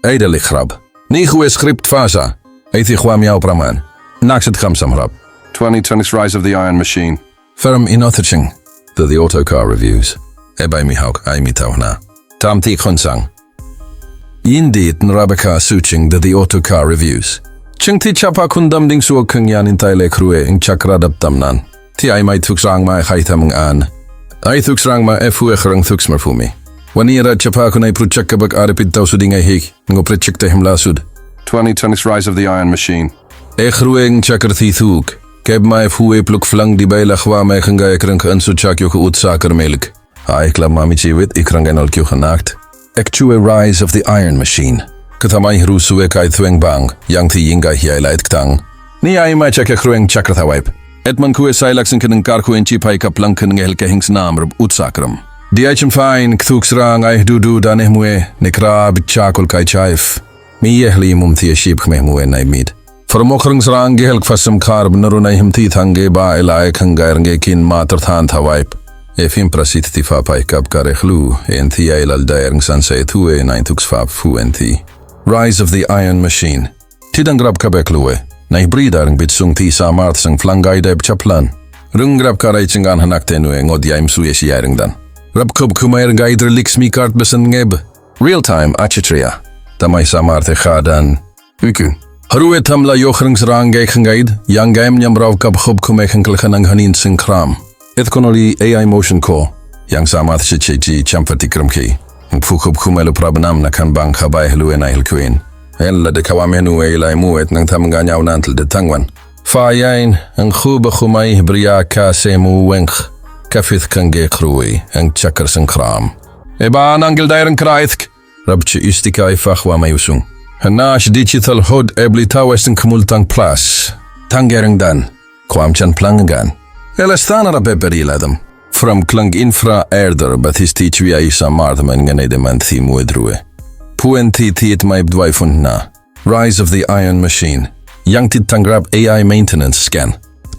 ไอ้เดลิครับนี่คือสคริปต์ฟาซาไอ้ที่ความยาวประมาณนักศึกษาสำหรับ 2020's Rise of the Iron Machine Firm in Otterching the Auto Car Reviews ไอ้ใบมีหอกไอ้มีเท่านาตามที่คนสั่งยินดีนราบคาสูชิง the Auto Car Reviews จึงที่ชาพาคุณดำดิ่งสัวขังยานินไตเลครัวอิงจักรดับตำนานที่ไอ้ไม่ทุกสร้างมาใครทำงานไอ้ทุกสร้างมาเอฟเอครังทุกสมรภูมิวันนี้เราจะพาคุณไอ้ปรุจักกับอาร์ปิดเต้าสุดยังไงฮิกงบปรุจักเตหิมลาสุด 2020's Rise of the Iron Machine เอครัวอิงจักรทีทุกเก็บมาเอฟเอปลุกฟลังดีใบละขวามาขังไงครังขันสุจักยกอุตสาหกรรมเมลิกไอ้กลับมามีชีวิตอีกครั้งไงนอลคิวขนักActual Rise of the Iron Machine ก็ทำให้รู้สึกไอ้ทเวงบางยังที่ยิงไอ้เฮียไลท์กตังนี่ไอ้ไม่จะแค่ครัวอิงจักรทวายเอ็ดมันคุยสายลักษณะนึงการคุยจีพายกับลังคันเงลแกหิงสนามรบอุตสาหกรรมดีไอชิมไฟน์ทุกสรางไอ้ดูดานเอมวยในคราบิชาคุลไกชายฟมีเยลีมุมที่ชีพเขมมวยในมิดฟอร์มครั้งสรางเกลกฟัสมคาร์บนรุนัยหิมที่ทางเกบาเอลายขังไกรงเกกินมาตรฐานทวายเอฟิมประสิทธิฟ้าไปกับการเอขลูเอ็นที่ไอลัลไดร์งสันเซทูเอในทุกสฟาฟูเอ็นที Rise of the Iron Machine ที่ดังกรับกับเอกลูเอในบรีดาร์งบิดซุงที่สามารถสังฟลังไกเดบชับพลันรึงกรับการไอจิงานหันักเตนุเองอดยายมสุยเชียริงดันรับขบคุมเอร์ไกเดอร์ลิกส์มีการ์ดเบสันเงบ Real Time อาชิตรียทำไมสามารถเอขาดันวิกุฮารุเอทำลายครั้งสรางเกยขังไกด์ยังเกมยำราวกับขบคุมเอขังกลขันังฮันินสิงครามเอทคอนอลี AI Motion Core ยังสามารถชิดเชจีจำปฏิกรรมคีผู้ควบคุมเอลุปราบนำนักขันบังขบายฮลุเอไนฮิลควีนเอลละเดคาวาเมนูเอไลมูเอตนังทำงานยาวนานถึงเดทั้งวันฝ่ายยันอังคูบคุมัยบริยาคาเซมูเวงค์กาฟิดคังเกครุยอังจักรสงครามเอบานอังกิลไดรันคราอิทกรับชิอิสติกาอิฟักวามายุซุงฮันนาชดิจิทัลฮุดเอบลิทาเวสต์ขมุลตังพลัสทังเกริงดันความชันพลังกันเอลสตานาระเปเปรีลาดัมFrom klang infra airder but his teach via isa martman nga nedeman thi muedrue. Puenti tiet maib dwai fundna. Rise of the Iron Machine. Yang tit tangrab AI maintenance scan.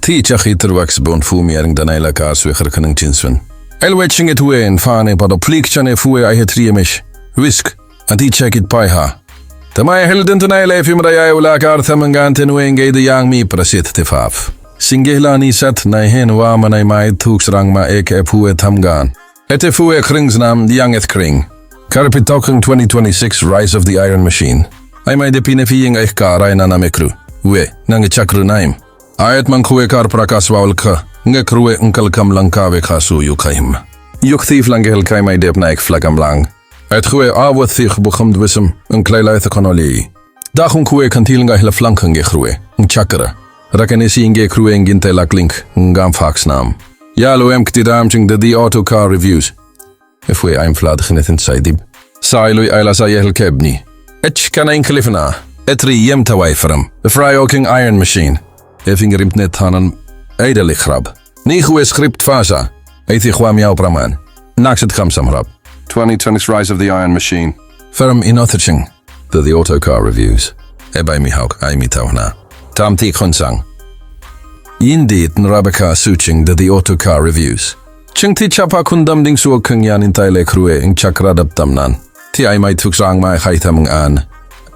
Ti chachiter wax bon fumiering danayla ka swecher kanang chinswen. Elwetching it we en fane pado plik chane fue ai hetriemish. Risk. Anti check it pai ha. Tamay helden tanayla efim raya ula karthamanganten wenge de yang mi prasit tifaf. Singelani sat na hen wa manay mai thuks rang ma ek epue thamgan. Ete fue kringsnam dianget kring. Karpitokeng 2026 Rise of the Iron Machine. Ay may depinefiyeng ay karay na namekru. We, nang chakru naim. Ayat man kuwe kar prakaswawal ka. Nga kruwe unkal kam lang kawe kasuyo kaim. Yuk thief lang gehel kay may dep na ek flagam lang. Ayat kuwe awat thich bukham dwisam unklayla ithkonoli. Dachung kuwe kantil nga hila flankang gekruwe. Chakra. Rakanesi inge krueng ginte laklink ngam fax nam. Yalo em ktidamching the Auto Car Reviews. If we I'm flad genet inside dib. Sailui ayla sa yehel kebni. Etch kana in klifna. Etri yem tawai from. The Fryoking Iron Machine. Efing rimt net hanan eideli grab. Ni goe script fasa. Eiti kwam jou praman. Nakset kham samrab. 2020's Rise of the Iron Machine. Firm in Otterching the Auto Car Reviews. Ebay mi hauk ay mi tawna. Tam ti khonsang. Yindit nrabaka suching the Auto Car Reviews. Ching ti chapa kundam ding suwa keng yan in taile krue ing chakra dap tamnan. Ti ay may tuksrang ma khai tamang an.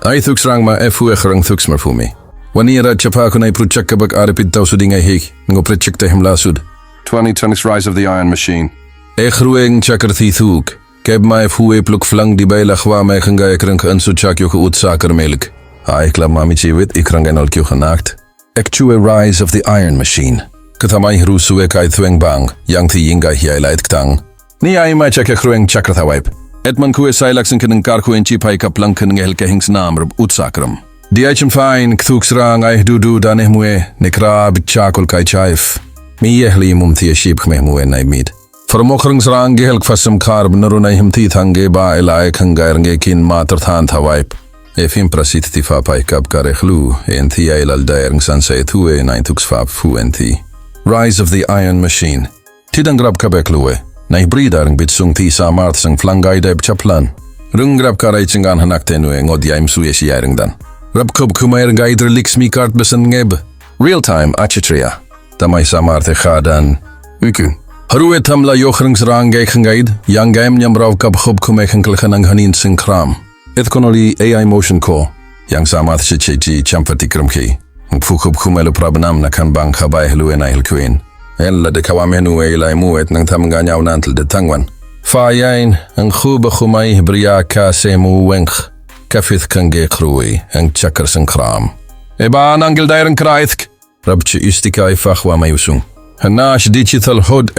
Ay tuksrang ma efu ekhrang tuks marfumi. Wani ra chapa kunay pruchak kabak aripid taw suding ay hik ngo pruchak tehim lasud. 2020's Rise of the Iron Machine. Ekhrue ing chakra thi thuk. Keb ma efu e pluk flang di bay lakhwa ma ekhenga ekrang ansu chak yoko utsakar melik. Ay klab mami chiwit ikrang enol kyo khanakt. Actual Rise of the Iron Machine. Katamay rusuwe kay thweng bang yang thi yinga hiay light ktang. Ni ay ma chake krueng chakra thawaip. Etman kuwe sailaksen kanang karku en chipay kaplang kanang ehel kahings namrab utsakram. Di ay chimfain kthuk srang ay du daneh mue nekra bitchakol kay chayf. Mi yehli mum thi shib khmeh mue nay mid. Formokrang srang gehel kfasam karb narunay himthi thange ba elay khangayr nge kin matar than thawaip. Efim prasit tifa pay kap karechlu en thi ay laldaerng sanse thue nine tuks fap fu en thi. Rise of the Iron Machine. Tidang grab kabekluwe. Nay bridarng bitsung ti sa mart sang flangay deb chaplan. Rung grab karay chingan hanak tenue ngod yaim suye siyaring dan. Rab kub kumayr gaider liks mi kart besan ngeb. Real Time achitria. Tamay sa marte khadan. Wiku. Haruwe tamla yochrang srang gay khangaid. Yang gaim nyam raw kab khub kumay khankal khanang hanin sing kram. Ethkonoli AI Motion Core yang sama sechechi chamfati krumki. Fukub kumelu prabnam na kan bang khabay heluen na hilkuin. Ella de kawamenu ilay muet nang tamganyaw nantel de tangwan. Fayain ang khuba khumay briya ka semu wench. Kafith kange krui ang chakar sankram. Eba nangil dairan kraithk. Rabchi istika ifachwa mayusung. Hanash digital hod